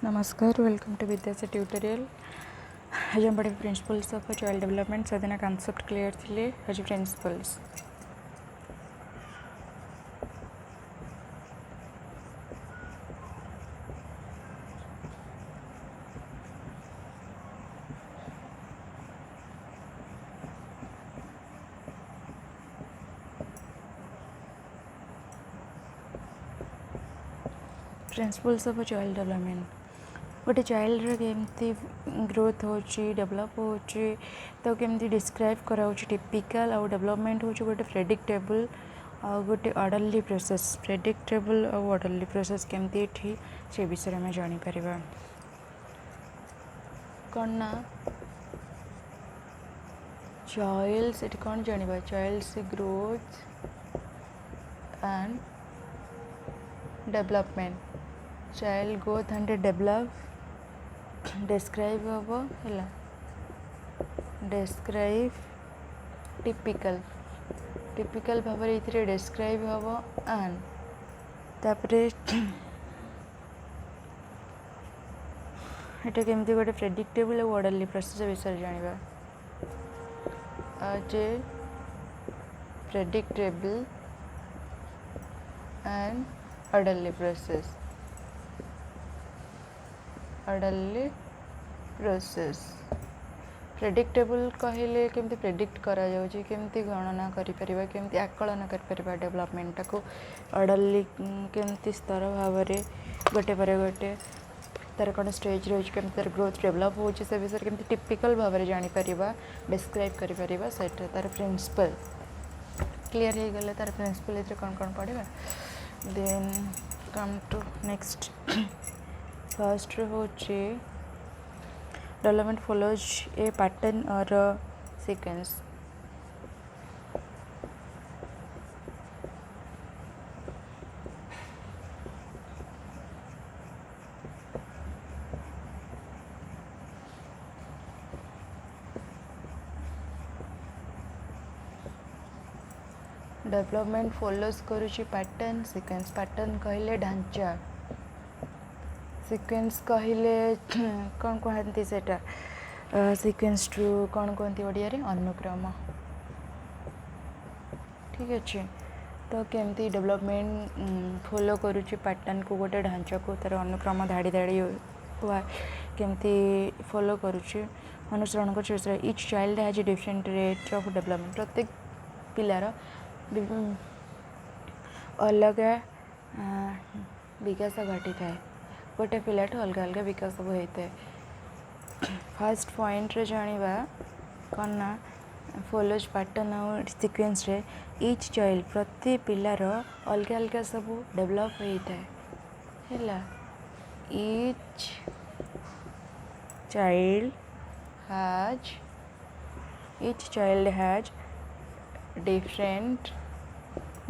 नमस्कार, welcome to विद्यास tutorial. आज हम पढ़े प्रिंसिपल्स ऑफ चाइल्ड डेवलपमेंट। सदिना कॉन्सेप्ट क्लियर थिले। आज principles principles of child development गोटे चाइल्ड केमती ग्रोथ हो डेवलप हो तो केमती डिस्क्राइब कराउछि टिपिकल आउ डेवलपमेंट हो गोटे प्रेडिक्टेबल आ गोटे ऑर्डरली प्रोसेस। प्रेडिक्टेबल आउ ऑर्डरली प्रोसेस केमती एठी से विषय में जानि परिबा कौन ना चाइल्ड से कौन जानिबा चाइल्ड से growth and development. Child growth and develop describe हबो हैला डिस्क्राइब टिपिकल भाव ये डिस्क्राइब हबो एंड तापरे एटा केमती गोटे प्रेडिक्टेबल और ऑर्डरली प्रोसेस विषय जानिबा। आज predictable and orderly process predictable कहले केमती प्रेडिक्ट करा जाउची केमती गणना करि परिबा केमती आकलन करि परिबा डेवलपमेंट को ऑर्डरली केमती स्तर भाव रे गोटे पर गोटे तार कौन स्टेज रही केमती तार ग्रोथ डेवलप हो से विषय केमती टिपिकल भाव में जानी परिबा डिस्क्राइब करि परिबा सेटा तार प्रिंसिपल क्लियर हो गले। तार प्रिंसिपल इतरे कौन कौन पढ़िबा then come to next. First होची डेवलपमेंट फॉलोज ए पैटर्न और सीक्वेंस। डेवलपमेंट फॉलोज करुची पैटर्न सीक्वेंस। पैटर्न कहले ढांचा, सीक्वेंस कहले कौन कहती सेटा सीक्वेंस टू कौन कहती ओडिया रे अनुक्रम। ठीक अच्छे तो केमती डेवलपमेंट फॉलो करुची पैटर्न को गोटे ढांचा को तार अनुक्रम धाड़ी धाड़ी हुआ केमती फॉलो करुची अनुसरण कर। Etch child has a different rate of development. प्रत्येक पिलार अलग विकास घटी थाए गोटे पिलाठ अलग अलग विकास सब होता है। फर्स्ट पॉइंट रे जानिबा कौन ना फॉलोज पैटर्न और सीक्वेंस रे इच चाइल्ड प्रति पिलार अलग अलग सब डेवलप होता है हैला। Etch child has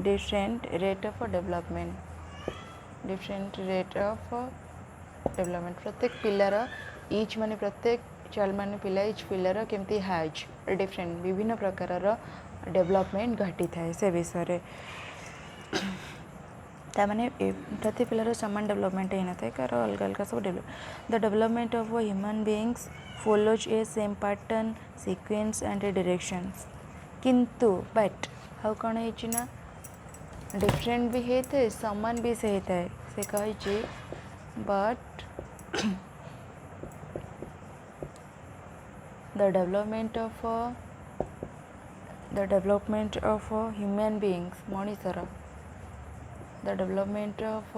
different rate of development प्रत्येक पिलार इच माने प्रत्येक चाइल्ड माने पिला इच पिलार केमती हैज डिफरेंट विभिन्न प्रकार डेवलपमेंट घटी थाए से विषय ताने प्रति पिलार समान डेवलपमेंट ही ना था कार अलग अलग सब develop. The development of human beings follows A same pattern sequence and directions. किंतु बट हाउ कौन है ना डिफरेंट भी होता है समान भी से होता है से कही but the development of human beings मनीषर the development of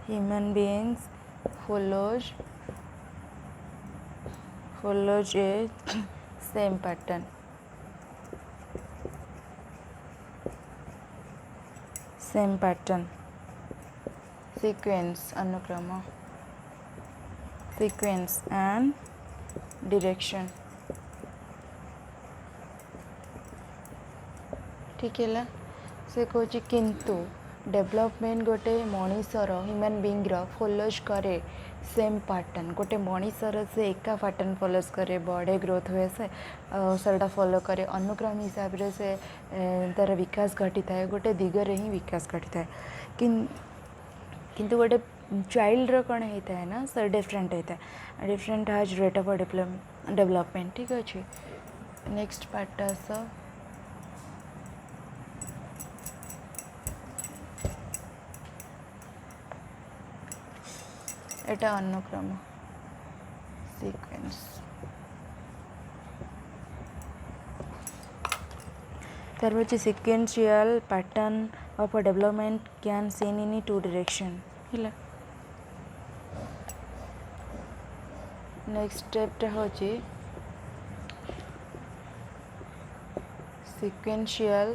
human beings follows a same pattern sequence अनुक्रम sequence and direction। ठीक है से कौच किंतु डेवलपमेंट गोटे मनीषर ह्यूमन बीइंग फॉलोज करे सेम पैटर्न गोटे मनीषर से एका पैटर्न फॉलोज करे बड़े ग्रोथ हुए से सेटा फॉलो करे अनुक्रम हिसाब से तार विकास घटी थाए गोटे दिगरे ही विकास घटी थाए किंतु गोटे चाइल्ड रो कौन होता है ना सर डिफरेंट होता है डिफरेंट हाज रेट ऑफ डेवलपमेंट ठीक अच्छे नेक्स्ट पार्ट आस एटा अनुक्रम सीक्वेंस तार हूँ sequential pattern of development can seen in two direction है नेक्स्ट स्टेप हूँ सिक्वेंशियल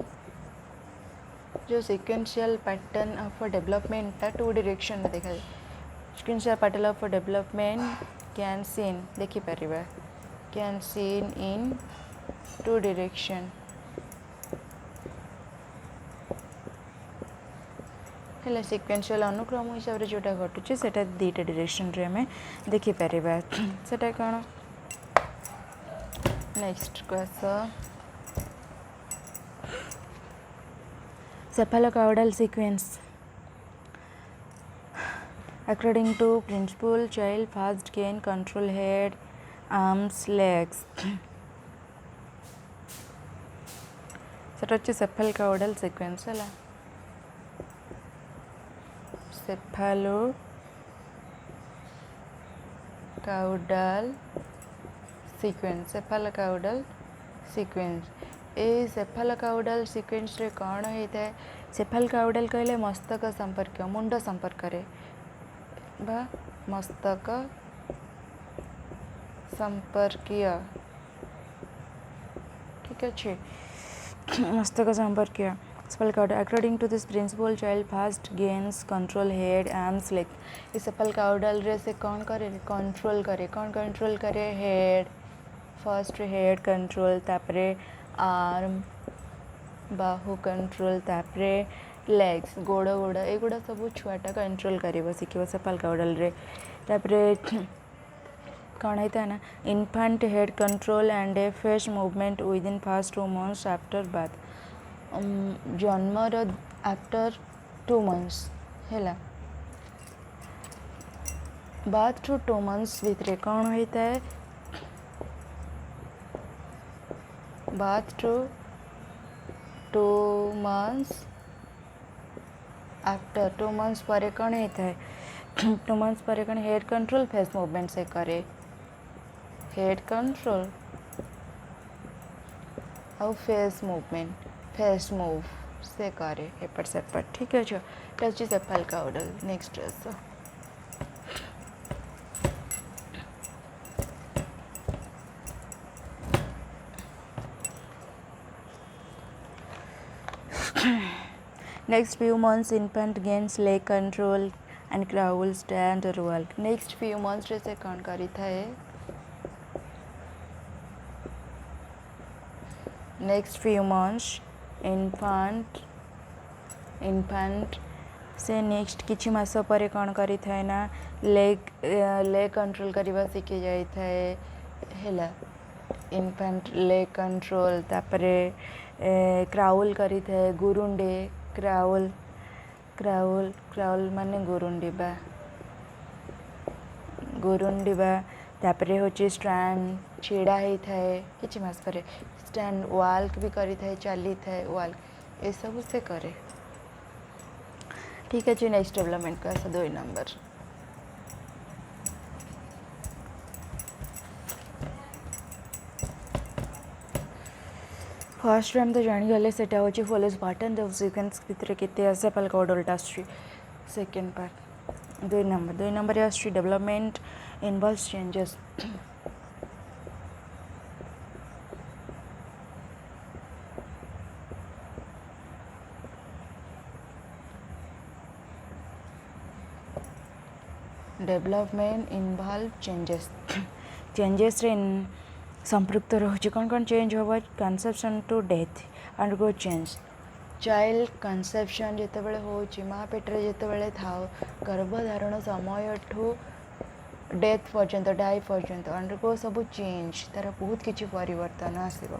जो sequential pattern of development two direction में देखा sequential pattern of development can seen देखिपर can seen in two direction है सिक्वेंशियल अनुक्रम हिसाब से जोटा घटुचे से दुईटा डायरेक्शन रे आम देखिपर से कौन next class cephalocaudal sequence according to principle child first gain control head arms legs सेटा होची cephalocaudal sequence है cephalocaudal sequence ए सेफालोकाउडल सीक्वेंस रे कौन होता है सेफालोकाउडल कहले मस्तक संपर्क मुंड संपर्क बा मस्तक संपर्कीय ठीक अच्छे मस्तक संपर्कीय cephalocaudal according to this principle child first gains control head arms leg इस सेफालोकाउडल रे से कौन करे कंट्रोल करे कौन कंट्रोल करे हेड फर्स्ट हेड कंट्रोल तापरे आर्म बाहु कंट्रोल तापरे लेग्स गोड़ गोड़ एगुड़ा सब छुआटा कंट्रोल कर शिख सेफालोकाउडल रे तापरे कौन होता है ना infant head control and a face movement within first 2 months after birth जन्मर आफ्टर 2 months है बर्थ टू 2 months भितर कौन होता है birth to 2 months after 2 months पर कौन होता है 2 months पर कौन हेड कंट्रोल फेस मूवमेंट से करे हेड कंट्रोल और फेस मूवमेंट फेस मूव से करे एपट सेपट ठीक है touch cephalocaudal next Next few months infant gains leg control and crawl, stand or walk. Next few months रे से कौन करी था next few months infant से नेक्स्ट किछि मास पर कौन करी था ना लेग कंट्रोल करवा शिखी जाई था हैला इन्फेंट लेग कंट्रोल तापरे क्राउल करी था गुरुंडे क्राउल क्राउल क्राउल माने गुरुंडिबा तापरे होची स्टैंड छेड़ा ही थाए किछि मास पर स्टैंड वाल्क भी करी थाए चली थाए वाल्क ए सब से करे ठीक है नेक्स्ट डेवलपमेंट का 2 नंबर फर्स्ट टाइम तो जानीगले से फॉलोज पैटर्न ऑफ सीक्वेंस भितर केते cephalocaudal second part 2 number development involves changes development involve changes रे संपृक्त रोचे कौन कौन चेंज होगा conception to death undergo change child conception जितेबाला होची माँ पेट्रे जितेबाला था गर्भधारण समय ठू डेथ पर्यंत डाई पर्यंत अंडरगो सब चेंज तार बहुत किसी परिवर्तन आसब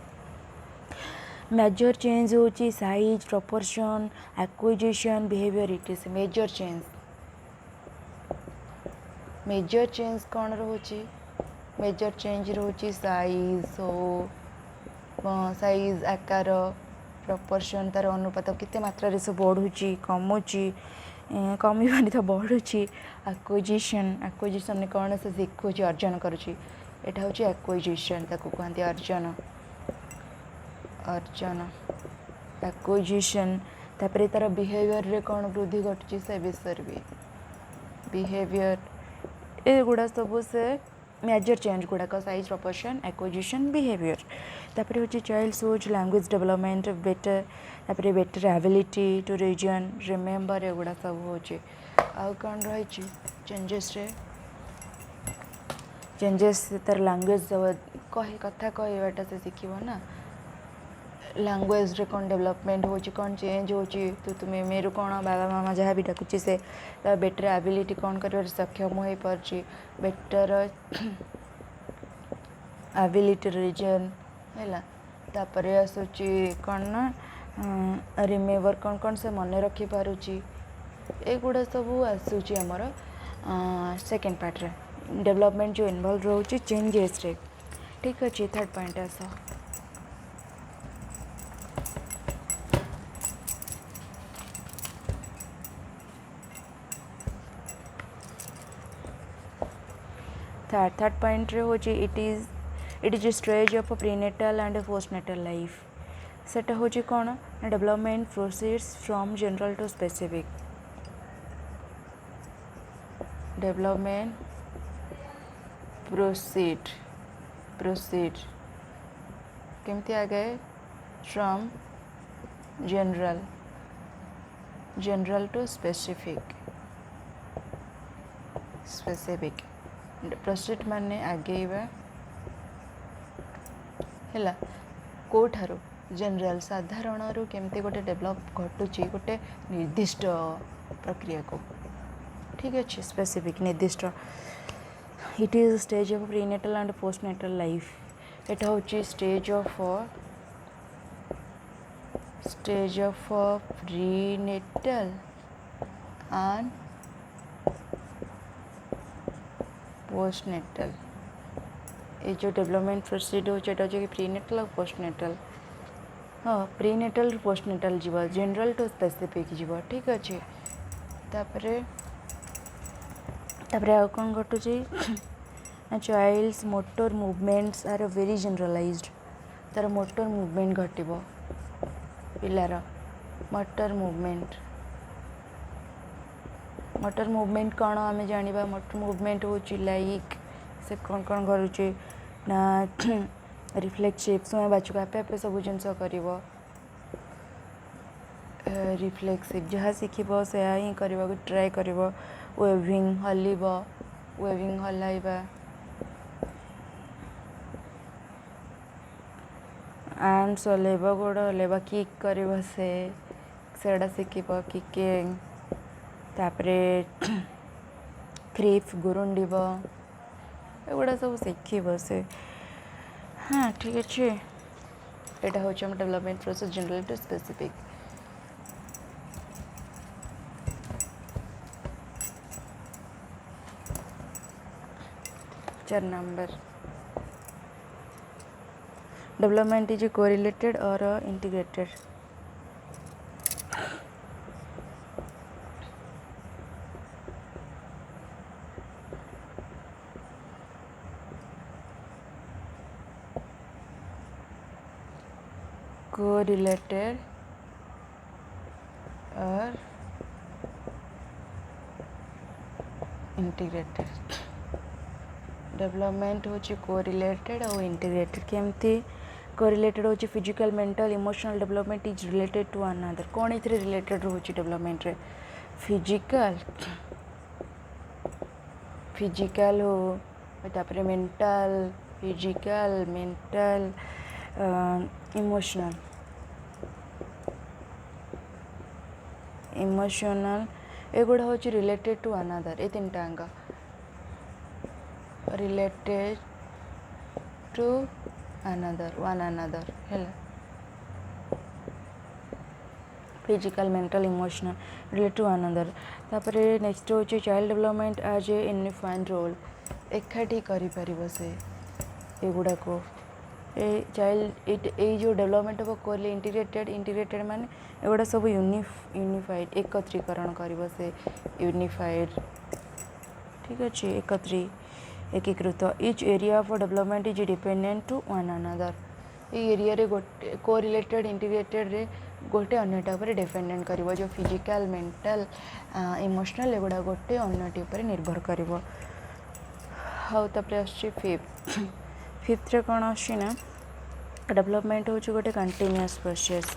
मेजर चेंज होची size proportion acquisition behaviour it is major change major change कौन रोचे मेजर चेंज रोचे साइज साइज आकार प्रपोर्शन तार अनुपात केते मात्रा सब बढ़ुची कमुची कमिबानी तो बढ़ुची एक्विजिशन कौन से शिखुची अर्जन करुची एटा हूँ एक्विजिशन ताको कहते अर्जन अर्जन एक्विजिशन तापर तार बिहेवियर रे कौन वृद्धि घटुची से विषय भी बिहेवियर ये गुड़ा सब से मेजर चेंज गुड़ाक साइज प्रपोर्शन एक्विजिशन बिहेवियर तापर हूँ child shows language development better तापर better ability to reason remember एगुड़ा सब हूँ आउ कौन रही चेंजेस रे चेंजेस तार लैंग्वेज कहे कथा कहवाटा से शिखब ना लैंग्वेज रे कौन डेवलपमेंट हो कौन चेंज हो तुम्हें मेरु कौन बाबा मामा जहाँ भी डाकुची से बेटर एबिलिटी कौन कर सक्षम हो पार्ची बेटर एबिलिटी रीजन है तापर आसूची कौन ना रिमेम्बर कौन कौन से मन रखी पारुची एगुड़ा सब आसूची आमर सेकेंड पार्ट रे डेवलपमेंट जो इन्वॉल्व रोचे चेंजेस रे ठीक अच्छे थर्ड पॉइंट आस थर्ड पॉइंट रे होची it is stage of prenatal and postnatal life सेटा होची कौन development proceeds from general to specific development proceed केमती आ गए from general to specific proceed माने आगेवा है कौठार जनरल साधारण रू केमती गोटे डेवलप घटुची गोटे निर्दिष्ट प्रक्रिया को ठीक अच्छे स्पेसिफिक निर्दिष्ट it is stage of prenatal and postnatal life एटा हूँ stage of prenatal and postnatal ये जो डेवलपमेंट प्रोसीड हो प्रीनेटल और पोस्टनेटल हाँ प्रीनेटल पोस्टनेटल जीव जनरल टू स्पेसिफिक जीव ठीक अच्छे तापरे आउ कौन घटुची child's motor movements are very generalized तार मोटर मूवमेंट घटब पिलार मोटर मूवमेंट कौन आम जाना मोटर मूवमेंट हो लाइक से कौन कौन करुचे ना रिफ्लेक्सिव समय बाचक आपे आपे सब जिन कर रिफ्लेक्सिव जहाँ शिखब से ही करने को ट्राए कर वेविंग हलाइबा आर्म्स हलेब गोड़ हलेब किक कर सेटा शिखब किकिंग तापरे क्रीप गुरुंडीब एगुड़ा सब शिखब से हाँ ठीक अच्छे यहाँ हूँ development process general to specific चार नंबर डेवलपमेंट इज कोरिलेटेड और इंटीग्रेटेड कोरिलेटेड और इंटीग्रेटेड डेवलपमेंट होची कोरिलेटेड और इंटीग्रेटेड केमती कोरिलेटेड होची physical mental emotional development is related to another कौन इथरे रिलेटेड होची डेवलपमेंट रे फिजिकल हो तापरे मेंटल फिजिकल मेंटल इमोशनल एगुड़ा हूँ रिलेटेड टू अनदर ये तीन टांग related to another one another है physical mental emotional relate to another तापर नेक्स्ट हूँ child development as a unified role एकाठी कर से एगुड़ा को चाइल्ड ये जो डेवलपमेंट हम कहले इंटीग्रेटेड माने एगुड़ा सब यूनिफाइड एकत्रीकरण कर से यूनिफाइड ठीक अच्छे एकीकृत each area of development is dependent to one another ये एरिया रे गोटे कोरिलेटेड इंटीग्रेटेड रे गोटे अन्यटा पर डिपेंडेंट कर जो फिजिकल मेंटल इमोशनल एगुड़ा गोटे अन्यटी पर निर्भर कर हाँ तापर फिफ्थ रे कौन आसी ना डेवलपमेंट हूँ गोटे कंटिन्यूअस प्रोसेस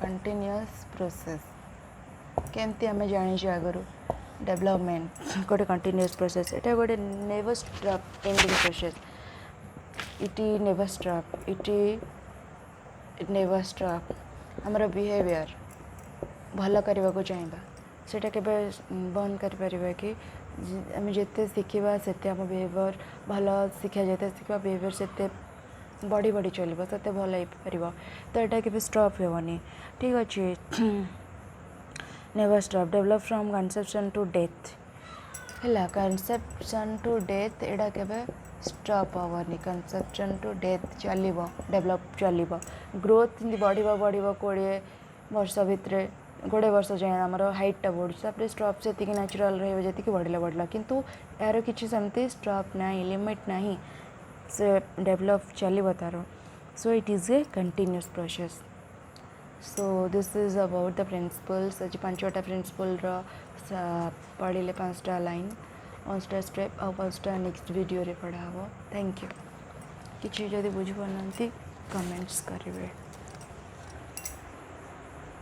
कंटिन्यूअस प्रोसेस केमती आम जानी आगु डेवलपमेंट गोटे कंटिन्यूअस प्रोसेस एटा गोटे नेवर स्टॉप एंडिंग प्रोसेस इटी नेवर स्टॉप नेवर स्टॉप आमर बिहेवियर भल करने को चाहिए सेटा केबे बंद कर परिबा कि आम जिते शिखा से आम बिहेवियर भल शिक्षा जिते शिखा बिहेवियर से बढ़ी बढ़ी चलो तो भल हो पार तो यहाँ के स्टॉप हेनी ठीक अच्छे never stop develop from conception to death है कंसेप्शन टू डेथ एटा के स्टॉप हेनी कंसेप्शन टू डेथ चलो डेवलप चलो ग्रोथ बढ़ 20 वर्ष भितर 20 वर्ष जाए आमर हाइटा बढ़ुपर स्टॉप से नेचुरल रही बढ़ला किंतु यार किसी सेमती स्टॉप ना लिमिट ना से डेवलप चलो तार so it is a continuous process so this is about the principles आज 5टा प्रिंसिपल पढ़े 5टा लाइन 5टा स्टेप और 5टा नेक्स्ट वीडियो रे पढ़ा थैंक यू किसी जदि बुझीपार कमेंट्स करेंगे।